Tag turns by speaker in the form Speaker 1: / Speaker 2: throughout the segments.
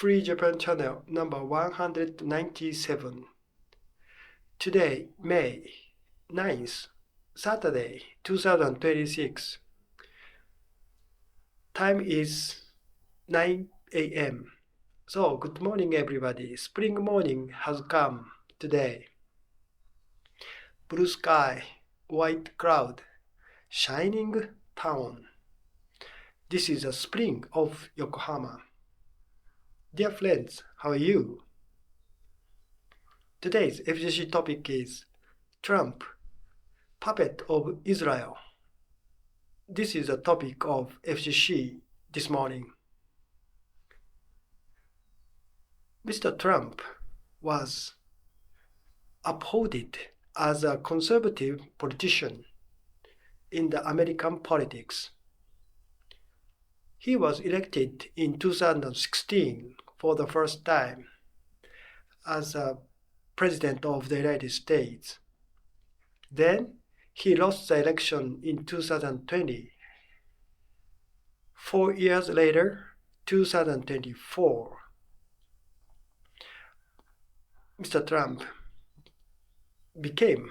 Speaker 1: Free Japan Channel number 197. Today, May 9th, Saturday, 2026. Time is 9 a.m. So, good morning everybody. Spring morning has come today. Blue sky, white cloud, shining town. This is the spring of Yokohama. Dear friends, how are you? Today's FGC topic is Trump, puppet of Israel. This is the topic of FGC this morning. Mr. Trump was applauded as a conservative politician in the American politics. He was elected in 2016 for the first time as a President of the United States. Then he lost the election in 2020. 4 years later, 2024, Mr. Trump became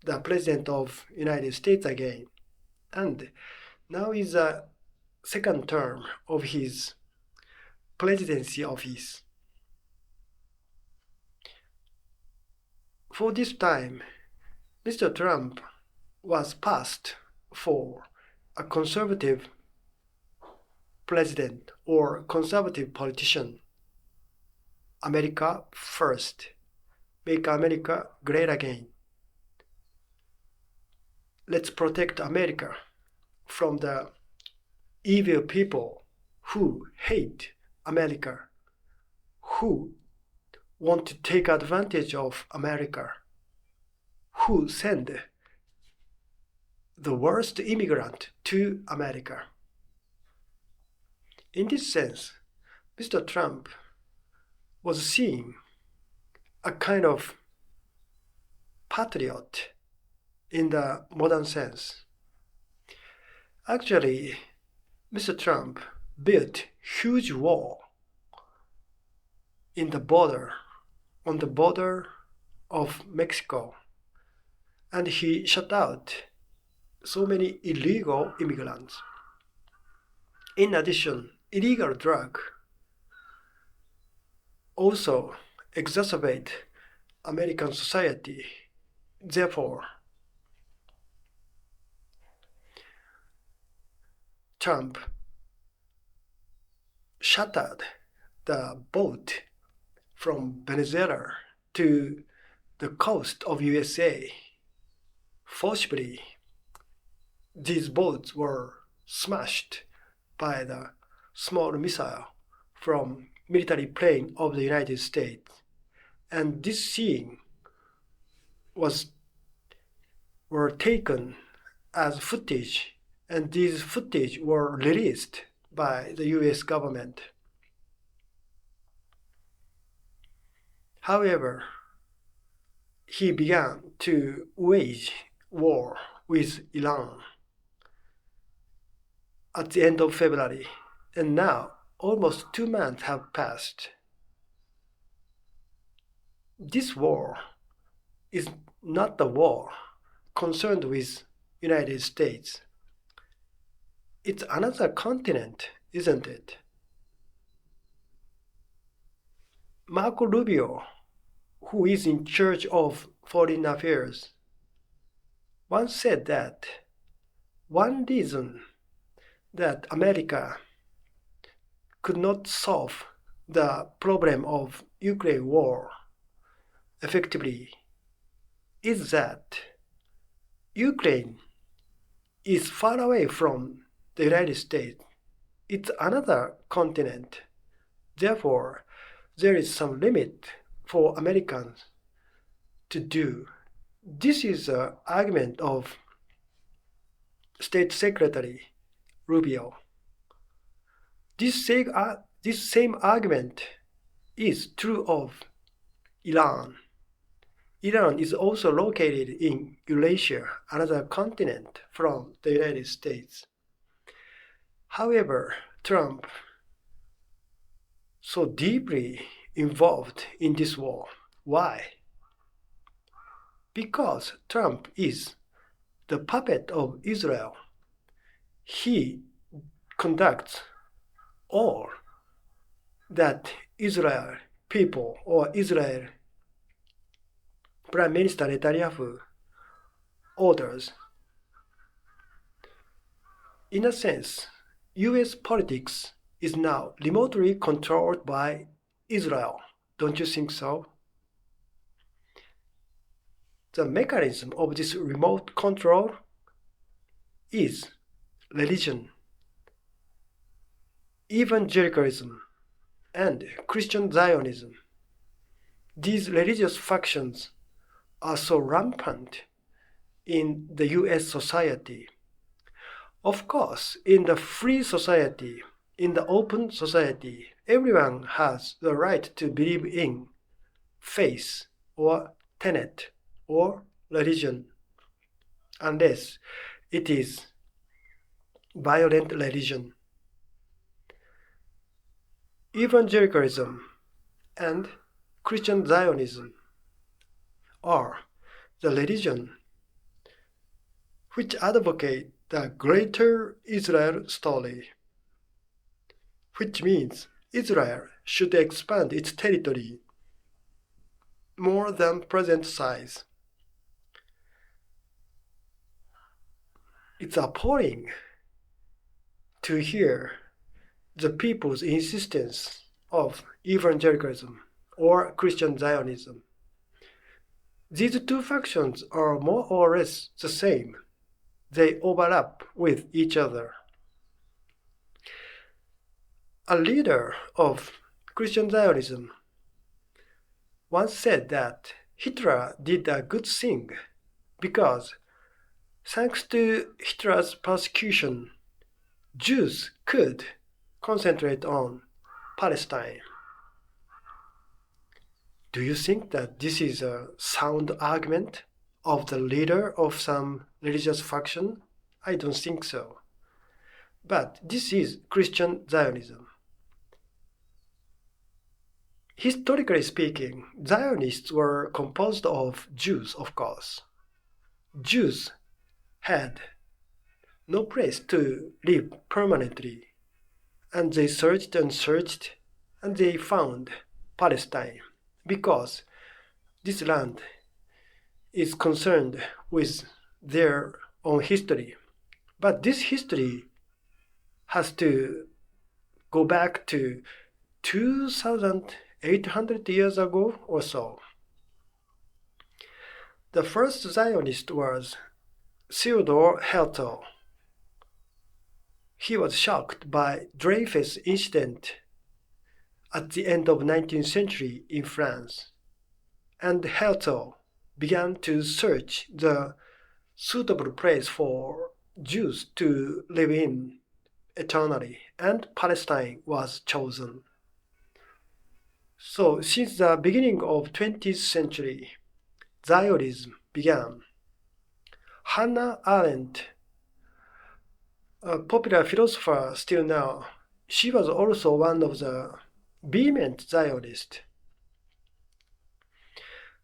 Speaker 1: the President of the United States again, and now is the second term of his presidency office. For this time, Mr. Trump was passed for a conservative president or conservative politician. America first. Make America great again. Let's protect America from the evil people who hate America, who want to take advantage of America, who send the worst immigrant to America. In this sense, Mr. Trump was seen a kind of patriot in the modern sense. Actually, Mr. Trump built huge wall on the border of Mexico, and he shut out so many illegal immigrants. In addition, illegal drug also exacerbate American society. Therefore, Trump shuttered the boat from Venezuela to the coast of USA. Forcibly, these boats were smashed by the small missile from military plane of the United States. And this scene were taken as footage, and these footage were released by the US government. However, he began to wage war with Iran at the end of February, and now almost 2 months have passed. This war is not the war concerned with United States. It's another continent, isn't it? Marco Rubio, who is in charge of foreign affairs, once said that one reason that America could not solve the problem of Ukraine war effectively is that Ukraine is far away from the United States. It's another continent. Therefore, there is some limit for Americans to do. This is an argument of State Secretary Rubio. This same argument is true of Iran. Iran is also located in Eurasia, another continent from the United States. However, Trump so deeply involved in this war. Why? Because Trump is the puppet of Israel. He conducts all that Israel people or Israel Prime Minister Netanyahu orders. In a sense, US politics is now remotely controlled by Israel. Don't you think so? The mechanism of this remote control is religion, Evangelicalism, and Christian Zionism. These religious factions are so rampant in the US society. Of course, in the free society, in the open society, everyone has the right to believe in faith or tenet or religion, unless it is violent religion. Evangelicalism and Christian Zionism are the religion which advocate the greater Israel story, which means Israel should expand its territory more than present size. It's appalling to hear the people's insistence of evangelicalism or Christian Zionism. These two factions are more or less the same. They overlap with each other. A leader of Christian Zionism once said that Hitler did a good thing because, thanks to Hitler's persecution, Jews could concentrate on Palestine. Do you think that this is a sound argument of the leader of some religious faction? I don't think so. But this is Christian Zionism. Historically speaking, Zionists were composed of Jews, of course. Jews had no place to live permanently, and they searched and searched, and they found Palestine, because this land is concerned with their own history. But this history has to go back to 2,800 years ago or so. The first Zionist was Theodor Herzl. He was shocked by Dreyfus incident at the end of 19th century in France, and Herzl began to search the suitable place for Jews to live in eternally, and Palestine was chosen. So since the beginning of 20th century, Zionism began. Hannah Arendt, a popular philosopher still now, she was also one of the vehement Zionists.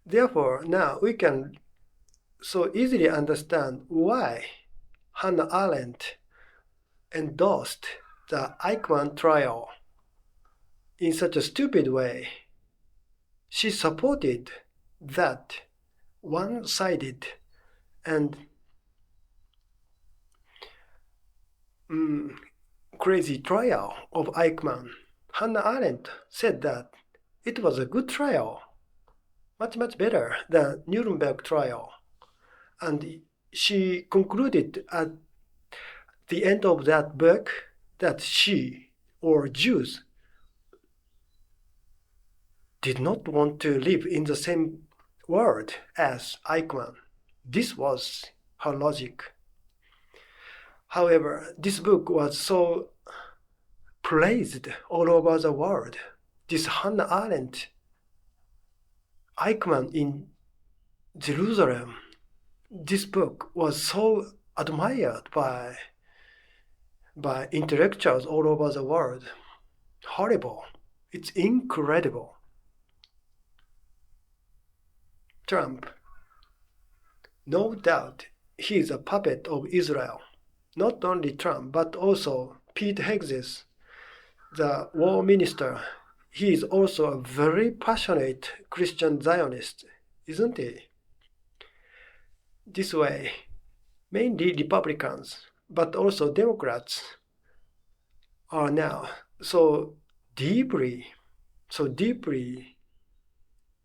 Speaker 1: Therefore, now we can so easily understand why Hannah Arendt endorsed the Eichmann trial in such a stupid way. She supported that one-sided and crazy trial of Eichmann. Hannah Arendt said that it was a good trial, much better than Nuremberg trial. And she concluded at the end of that book that she, or Jews, did not want to live in the same world as Eichmann. This was her logic. However, this book was so praised all over the world. This Hannah Arendt, Eichmann in Jerusalem, this book was so admired by intellectuals all over the world. Horrible. It's incredible. Trump, no doubt, he is a puppet of Israel. Not only Trump, but also Pete Hegseth, the war minister. He is also a very passionate Christian Zionist, isn't he? This way, mainly Republicans, but also Democrats are now so deeply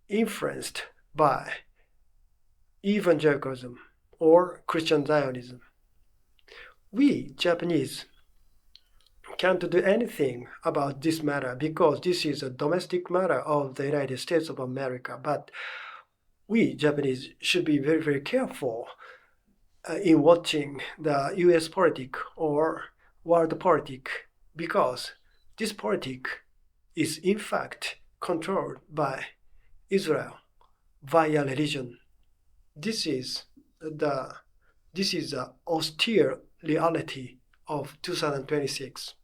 Speaker 1: influenced by evangelicalism or Christian Zionism. We Japanese can't do anything about this matter because this is a domestic matter of the United States of America. But we Japanese should be very, very careful in watching the US politic or world politic because this politic is in fact controlled by Israel via religion. This is the austere reality of 2026.